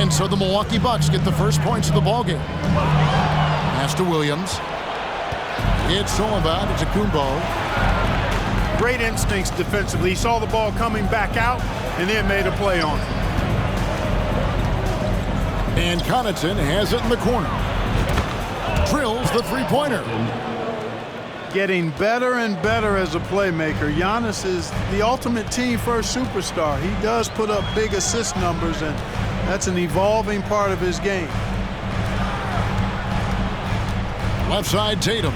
And so the Milwaukee Bucks get the first points of the ballgame. Pass to Williams. It's Sullivan. It's Kumbo. Great instincts defensively. He saw the ball coming back out and then made a play on it. And Connaughton has it in the corner. Drills the three-pointer. Getting better and better as a playmaker. Giannis is the ultimate team-first superstar. He does put up big assist numbers, and that's an evolving part of his game. Left side, Tatum.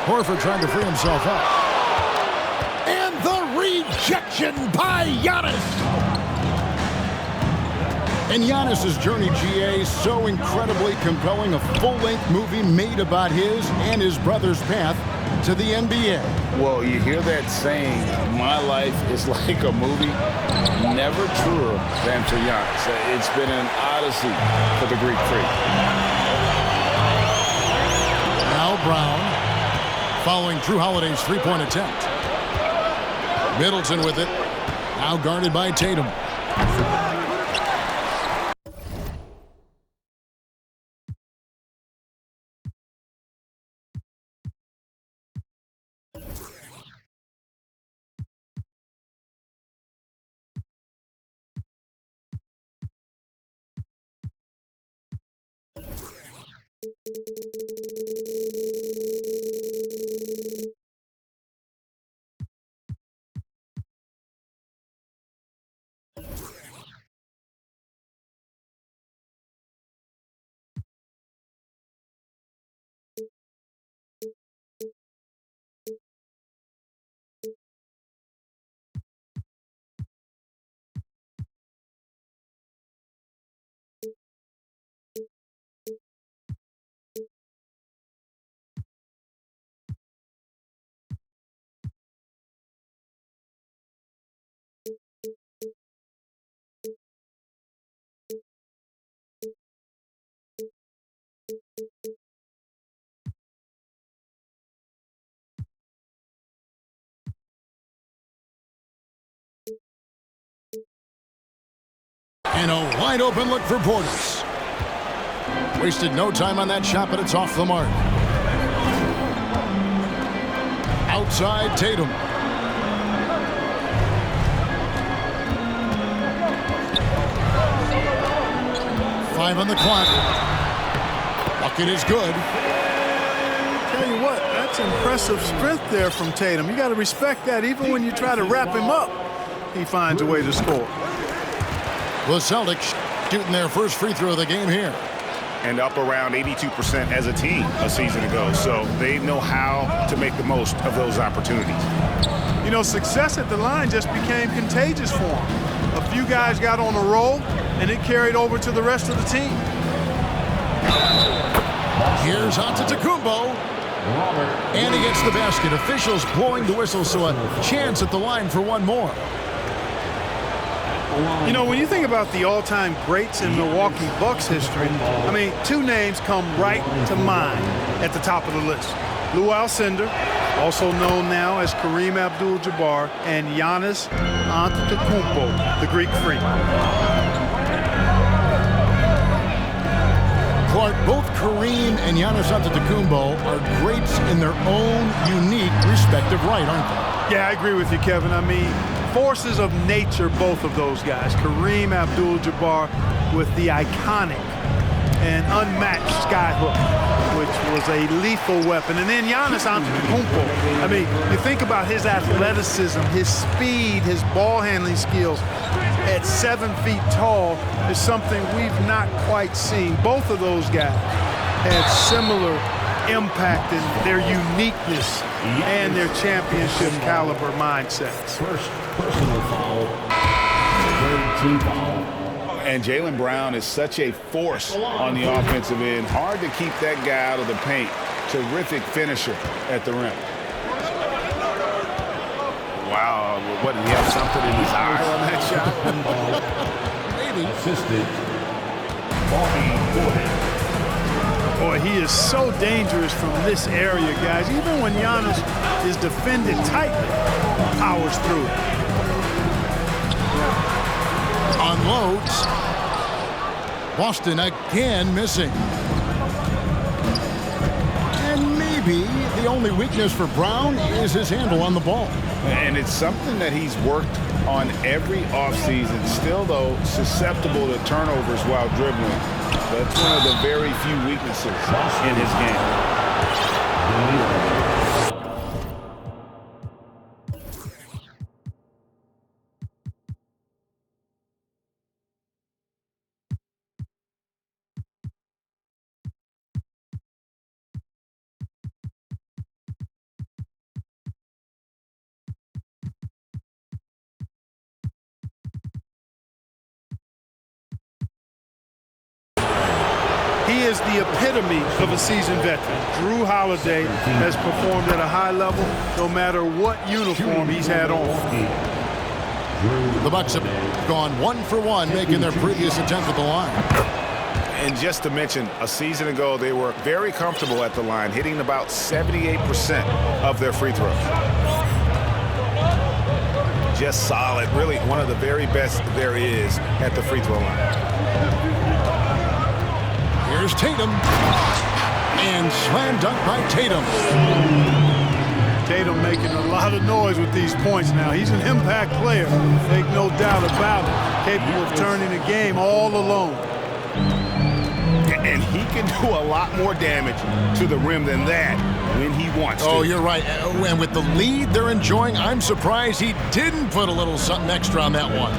Horford trying to free himself up. And the rejection by Giannis. And Giannis's journey, GA, so incredibly compelling. A full-length movie made about his and his brother's path to the NBA. Well, you hear that saying, my life is like a movie. Never truer than for Giannis. It's been an odyssey for the Greek freak. Now Brown following Drew Holiday's three-point attempt. Middleton with it. Now guarded by Tatum. And a wide open look for Portis. Wasted no time on that shot, but it's off the mark. Outside Tatum. Five on the clock. Bucket is good. Tell you what, that's impressive strength there from Tatum. You got to respect that. Even when you try to wrap him up, he finds a way to score. The Celtics shooting their first free throw of the game here. And up around 82% as a team a season ago. So they know how to make the most of those opportunities. You know, success at the line just became contagious for them. A few guys got on a roll, and it carried over to the rest of the team. Here's Antetokounmpo. And he gets the basket. Officials blowing the whistle, so a chance at the line for one more. You know, when you think about the all-time greats in Milwaukee Bucks history, I mean, two names come right to mind at the top of the list. Lou Alcindor, also known now as Kareem Abdul-Jabbar, and Giannis Antetokounmpo, the Greek freak. Clark, both Kareem and Giannis Antetokounmpo are greats in their own unique respective right, aren't they? Yeah, I agree with you, Kevin. I mean, forces of nature, both of those guys. Kareem Abdul-Jabbar with the iconic and unmatched skyhook, which was a lethal weapon. And then Giannis Antetokounmpo. I mean, you think about his athleticism, his speed, his ball handling skills. At 7 feet tall is something we've not quite seen. Both of those guys had similar impact in their uniqueness and their championship caliber mindsets. First personal foul, third team foul. And Jaylen Brown is such a force on the offensive end. Hard to keep that guy out of the paint. Terrific finisher at the rim. Wow, what, did he have something in his eye on that shot? Maybe. Assisted. Bobby Portis. Boy, he is so dangerous from this area, guys. Even when Giannis is defended tightly, powers through it. unloads. Boston again missing. And maybe the only weakness for Brown is his handle on the ball. And it's something that he's worked on every offseason. Still, though, susceptible to turnovers while dribbling. That's one of the very few weaknesses in his game. He is the epitome of a seasoned veteran. Drew Holiday has performed at a high level no matter what uniform he's had on. The Bucks have gone 1 for 1, making their previous attempt at the line. And just to mention, a season ago, they were very comfortable at the line, hitting about 78% of their free throws. Just solid, really one of the very best there is at the free throw line. Here's Tatum. And slam dunk by Tatum. Tatum making a lot of noise with these points now. He's an impact player, make no doubt about it. Capable of turning a game all alone. And he can do a lot more damage to the rim than that when he wants to. Oh, you're right. And with the lead they're enjoying, I'm surprised he didn't put a little something extra on that one.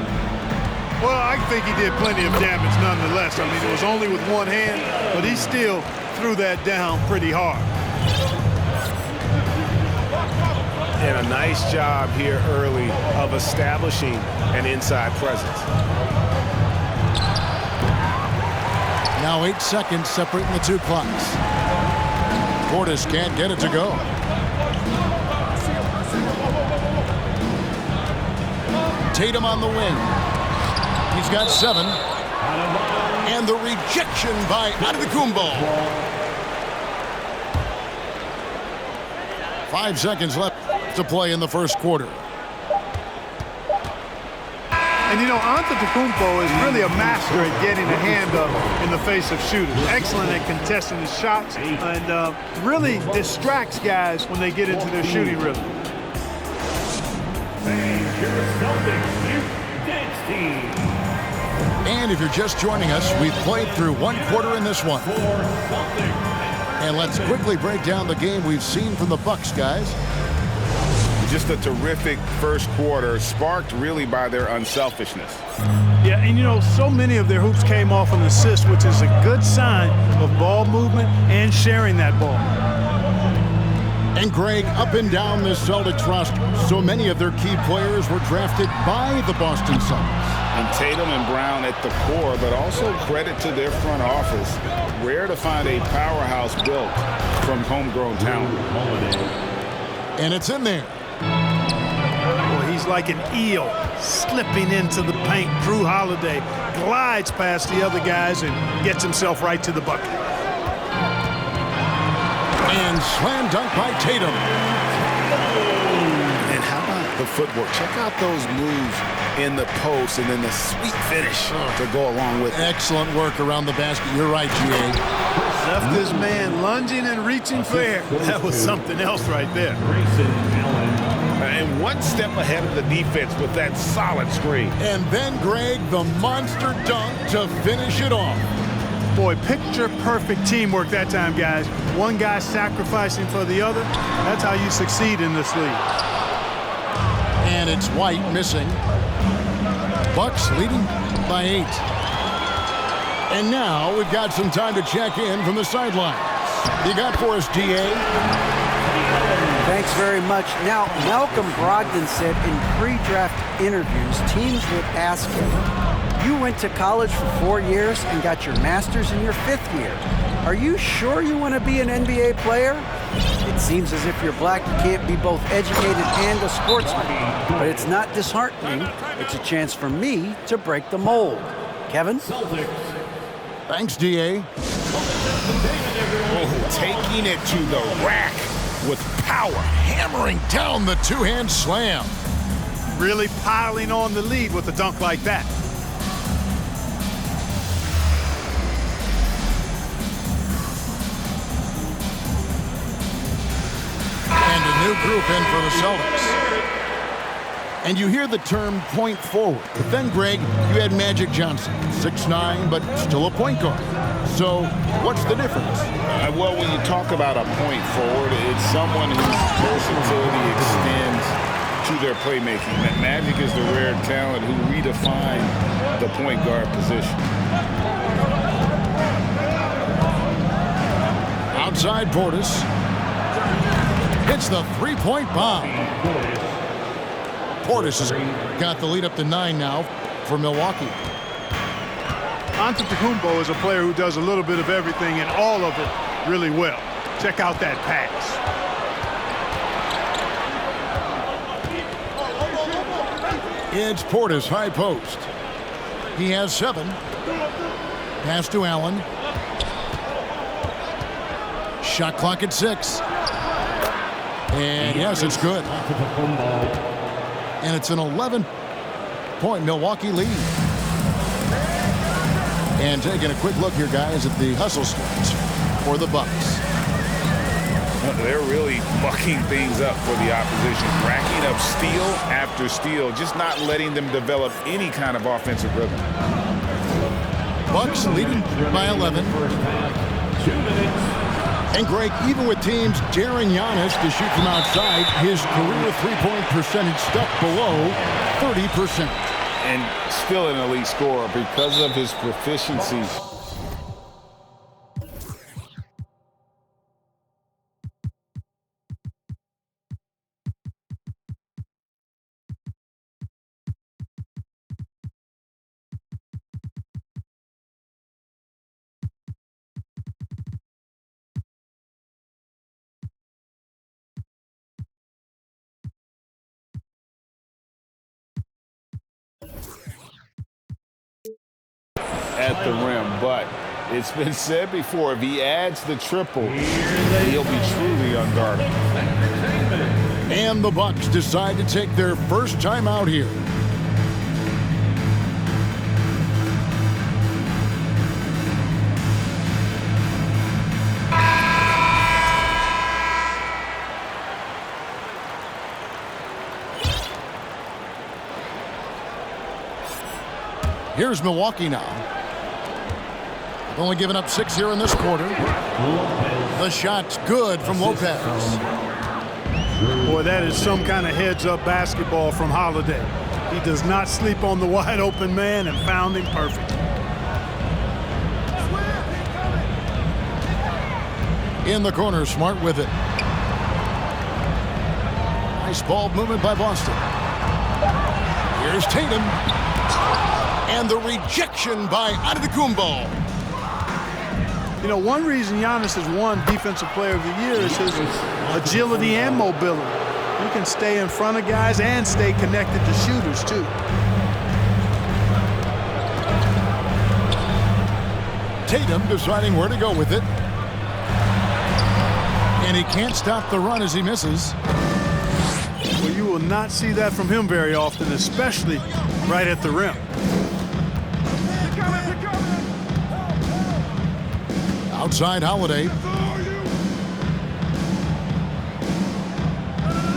Well, I think he did plenty of damage nonetheless. I mean, it was only with one hand, but he still threw that down pretty hard. And a nice job here early of establishing an inside presence. Now 8 seconds separating the two clocks. Portis can't get it to go. Tatum on the wing. He's got 7. And the rejection by Antetokounmpo. 5 seconds left to play in the first quarter. And you know, Antetokounmpo is really a master at getting a hand up in the face of shooters. Excellent at contesting his shots and really distracts guys when they get into their shooting rhythm. And if you're just joining us, we've played through 1 quarter in this one. And let's quickly break down the game we've seen from the Bucks, guys. Just a terrific first quarter, sparked really by their unselfishness. Yeah, and you know, so many of their hoops came off an assist, which is a good sign of ball movement and sharing that ball. And Greg, up and down this Celtics roster, so many of their key players were drafted by the Boston Celtics. And Tatum and Brown at the core, but also credit to their front office. Rare to find a powerhouse built from homegrown talent. And it's in there. Well, he's like an eel slipping into the paint. Drew Holiday glides past the other guys and gets himself right to the bucket. And slam dunk by Tatum. And how about the footwork? Check out those moves in the post and then the sweet finish to go along with it. Excellent work around the basket. You're right, G.A. Left this man lunging and reaching for air. That was something else right there. And one step ahead of the defense with that solid screen. And then, Greg, the monster dunk to finish it off. Boy, picture-perfect teamwork that time, guys. One guy sacrificing for the other. That's how you succeed in this league. And it's White missing. Bucks leading by 8. And now we've got some time to check in from the sidelines. You got for us, D.A.? Thanks very much. Now, Malcolm Brogdon said in pre-draft interviews, teams would ask him, you went to college for 4 years and got your master's in your 5th year. Are you sure you want to be an NBA player? It seems as if you're black, you can't be both educated and a sportsman. But it's not disheartening. It's a chance for me to break the mold. Kevin? Thanks, D.A. Oh, taking it to the rack with power. Hammering down the two-hand slam. Really piling on the lead with a dunk like that. New group in for the Celtics. And you hear the term point forward. But then, Greg, you had Magic Johnson, 6'9", but still a point guard. So what's the difference? Well, when you talk about a point forward, it's someone whose versatility extends to their playmaking. Magic is the rare talent who redefined the point guard position. Outside Portis hits the three-point bomb. Portis has got the lead up to 9 now for Milwaukee. Antetokounmpo is a player who does a little bit of everything and all of it really well. Check out that pass. It's Portis, high post. He has 7. Pass to Allen. Shot clock at 6. And yes, it's good. And it's an 11-point Milwaukee lead. And taking a quick look here, guys, at the hustle stats for the Bucks. They're really mucking things up for the opposition, racking up steal after steal, just not letting them develop any kind of offensive rhythm. Bucks leading by 11. And Greg, even with teams daring Giannis to shoot from outside, his career three-point percentage stuck below 30%. And still an elite scorer because of his proficiency. At the rim, but it's been said before, if he adds the triple, he'll be truly unguardable. And the Bucks decide to take their first time out here. Here's Milwaukee now. They've only given up 6 here in this quarter. The shot's good from Lopez. Boy, that is some kind of heads-up basketball from Holiday. He does not sleep on the wide-open man and found him perfect. In the corner, Smart with it. Nice ball movement by Boston. Here's Tatum. And the rejection by Antetokounmpo. You know, one reason Giannis has won Defensive Player of the Year is his agility and mobility. He can stay in front of guys and stay connected to shooters, too. Tatum deciding where to go with it. And he can't stop the run as he misses. Well, you will not see that from him very often, especially right at the rim. Outside Holiday.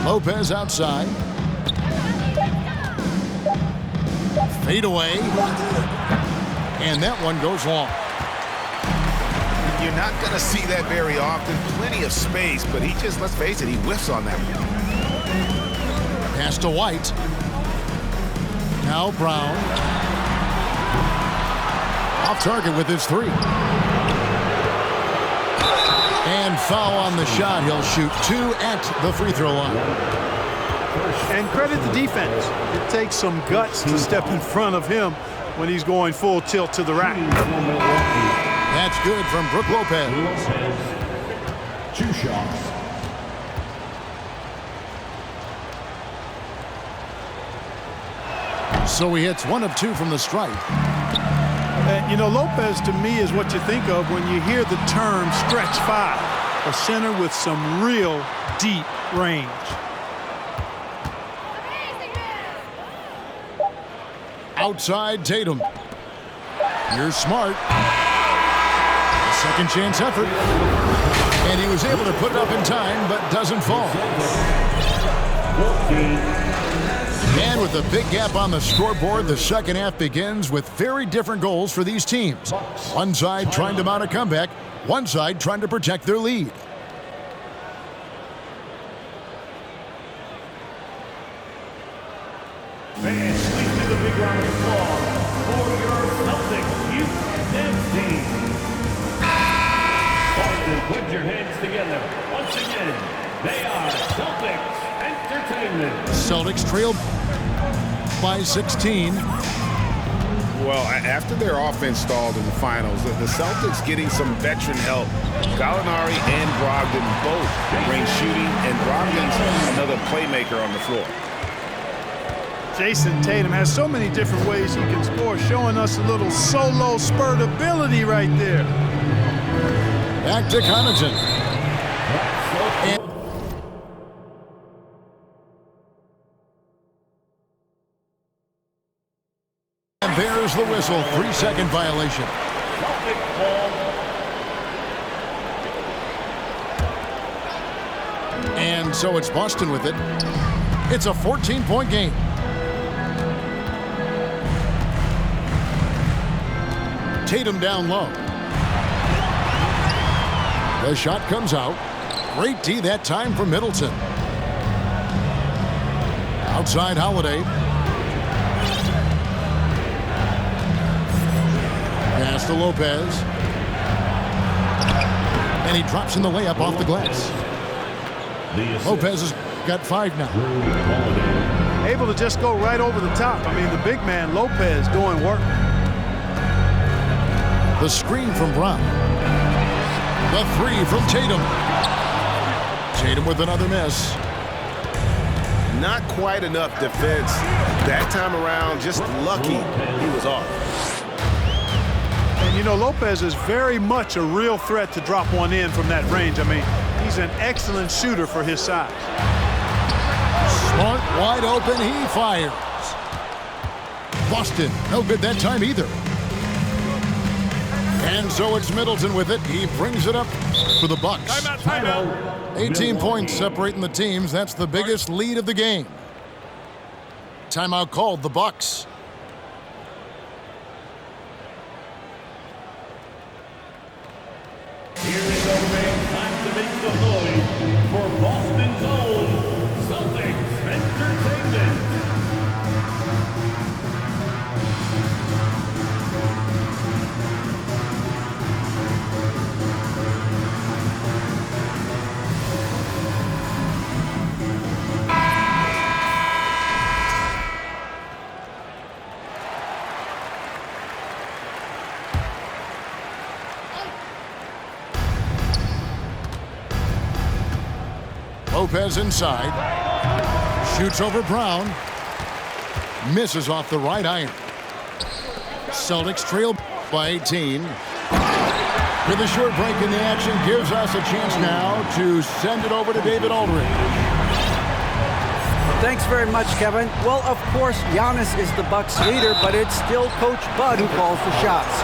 Lopez outside. Fade away. And that one goes long. You're not going to see that very often. Plenty of space, but he just, let's face it, he whiffs on that one. Pass to White. Now Brown. Off target with his 3. And foul on the shot. He'll shoot 2 at the free throw line. And credit the defense. It takes some guts to step in front of him when he's going full tilt to the rack. That's good from Brook Lopez. 2 shots. So he hits 1 of 2 from the stripe. You know, Lopez to me is what you think of when you hear the term stretch 5. A center with some real deep range. Outside Tatum. Here's Smart. Second chance effort. And he was able to put it up in time, but doesn't fall. And with a big gap on the scoreboard, the second half begins with very different goals for these teams. One side trying to mount a comeback, one side trying to protect their lead. Fans, please give a big round of applause for your Celtics youth dance team. Boston, put your hands together. Once again, they are Celtics Entertainment. Celtics trail by 16. Well, after their offense stalled in the finals, the Celtics getting some veteran help. Gallinari and Brogdon both bring shooting, and Brogdon's another playmaker on the floor. Jason Tatum has so many different ways he can score, showing us a little solo spurt ability right there. Back to Connaughton. And there's the whistle. 3-second violation. And so it's Boston with it. It's a 14-point game. Tatum down low. The shot comes out. Great D that time from Middleton. Outside Holiday. Pass to Lopez. And he drops in the layup off the glass. Lopez has got 5 now. Able to just go right over the top. I mean, the big man, Lopez, doing work. The screen from Brown. The 3 from Tatum. Tatum with another miss. Not quite enough defense that time around. Just lucky he was off. And, you know, Lopez is very much a real threat to drop one in from that range. I mean, he's an excellent shooter for his size. Smart, wide open, he fires. Boston, no good that time either. And so it's Middleton with it. He brings it up for the Bucks. Timeout. 18 points separating the teams. That's the biggest lead of the game. Timeout called, the Bucks. Here is our man, time to make the noise for Boston's own Celtics Entertainment. Lopez inside. Shoots over Brown. Misses off the right iron. Celtics trail by 18. With a short break in the action, gives us a chance now to send it over to David Aldridge. Thanks very much, Kevin. Well, of course, Giannis is the Bucks leader, but it's still Coach Bud who calls the shots.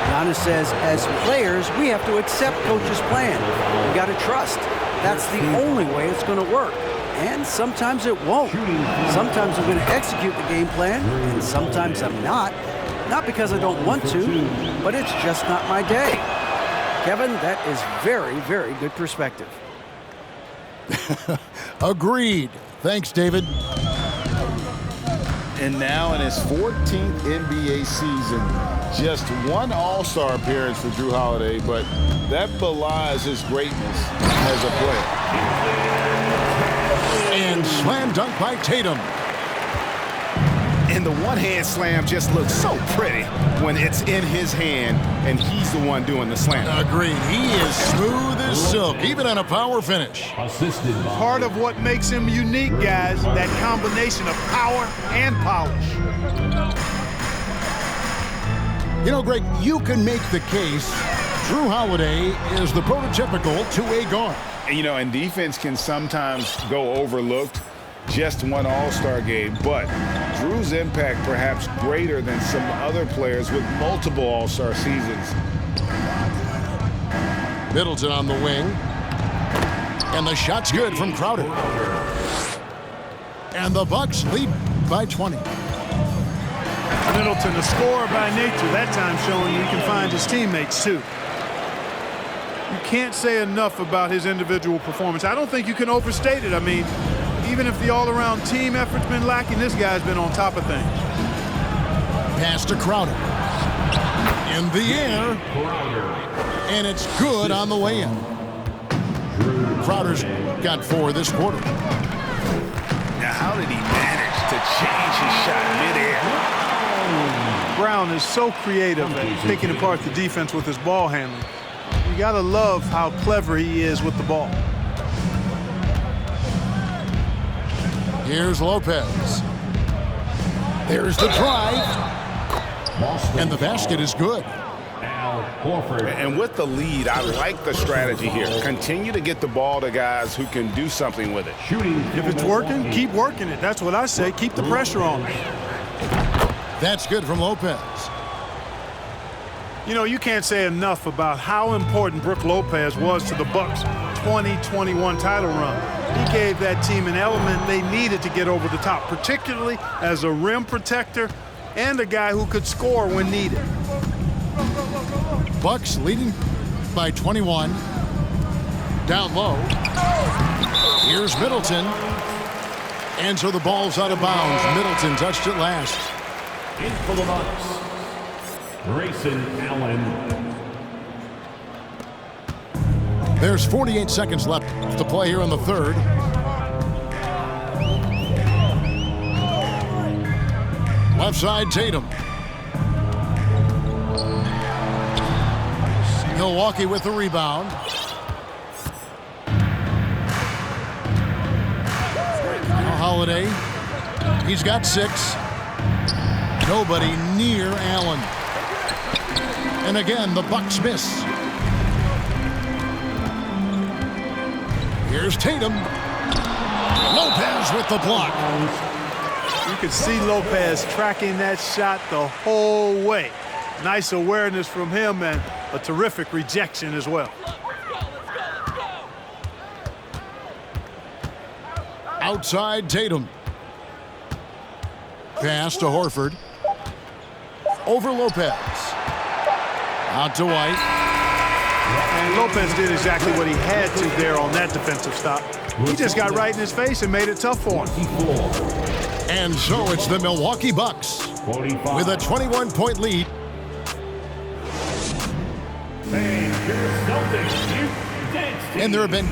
Giannis says, as players, we have to accept Coach's plan. We got to trust. That's the only way it's going to work. And sometimes it won't. Sometimes I'm going to execute the game plan, and sometimes I'm not. Not because I don't want to, but it's just not my day. Kevin, that is very, very good perspective. Agreed. Thanks, David. And now in his 14th NBA season, just one All-Star appearance for Jrue Holiday, but that belies his greatness as a player. And slam dunk by Tatum. And the one-hand slam just looks so pretty when it's in his hand and he's the one doing the slam. Agreed. He is smooth as silk, even on a power finish. Assisted by Part of what makes him unique, guys, that combination of power and polish. You know, Greg, you can make the case Jrue Holiday is the prototypical two-way guard. And, you know, and defense can sometimes go overlooked. Just one All-Star game, but Jrue's impact perhaps greater than some other players with multiple All-Star seasons. Middleton on the wing. And the shot's good from Crowder. And the Bucks lead by 20. Middleton, a scorer by nature, that time showing you can find his teammates too. You can't say enough about his individual performance. I don't think you can overstate it. I mean, even if the all-around team effort's been lacking, this guy's been on top of things. Pass to Crowder. In the air. And it's good on the way in. Crowder's got 4 this quarter. Now, how did he manage to change his shot midair? Brown is so creative at picking apart the defense with his ball handling. You gotta love how clever he is with the ball. Here's Lopez. There's the drive. And the basket is good. And with the lead, I like the strategy here. Continue to get the ball to guys who can do something with it. If it's working, keep working it. That's what I say. Keep the pressure on him. That's good from Lopez. You know, you can't say enough about how important Brook Lopez was to the Bucks' 2021 title run. He gave that team an element they needed to get over the top, particularly as a rim protector and a guy who could score when needed. Bucks leading by 21. Down low. Here's Middleton. And so the ball's out of bounds. Middleton touched it last. In for the Bucks, Grayson Allen. There's 48 seconds left to play here in the third. Left side, Tatum. Milwaukee with the rebound. Now Holiday. He's got 6. Nobody near Allen. And again, the Bucks miss. Here's Tatum. Lopez with the block. You could see Lopez tracking that shot the whole way. Nice awareness from him and a terrific rejection as well. Outside Tatum. Pass to Horford. Over Lopez. Out to White. And Lopez did exactly what he had to there on that defensive stop. He just got right in his face and made it tough for him. And so it's the Milwaukee Bucks with a 21-point lead. And there have been